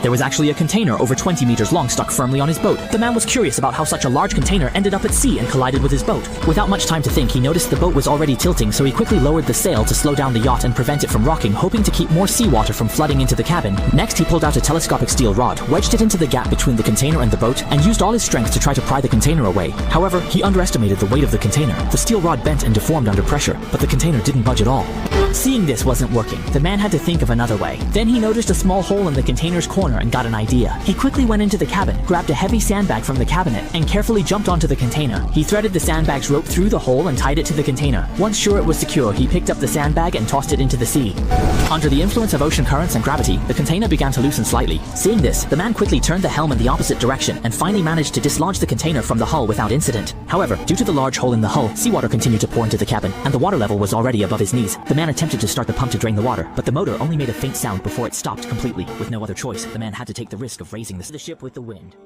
There was actually a container over 20 meters long stuck firmly on his boat. The man was curious about how such a large container ended up at sea and collided with his boat. Without much time to think, he noticed the boat was already tilting, so he quickly lowered the sail to slow down the yacht and prevent it from rocking, hoping to keep more seawater from flooding into the cabin. Next, he pulled out a telescopic steel rod, wedged it into the gap between the container and the boat, and used all his strength to try to pry the container away. However, he underestimated the weight of the container. The steel rod bent and deformed under pressure, but the container didn't budge at all. Seeing this wasn't working, the man had to think of another way. Then he noticed a small hole in the container's corner and got an idea. He quickly went into the cabin, grabbed a heavy sandbag from the cabinet, and carefully jumped onto the container. He threaded the sandbag's rope through the hole and tied it to the container. Once sure it was secure, he picked up the sandbag and tossed it into the sea. Under the influence of ocean currents and gravity, the container began to loosen slightly. Seeing this, the man quickly turned the helm in the opposite direction and finally managed to dislodge the container from the hull without incident. However, due to the large hole in the hull, seawater continued to pour into the cabin, and the water level was already above his knees. The man attempted to start the pump to drain the water, but the motor only made a faint sound before it stopped completely. With no other choice, the man had to take the risk of raising the ship with the wind.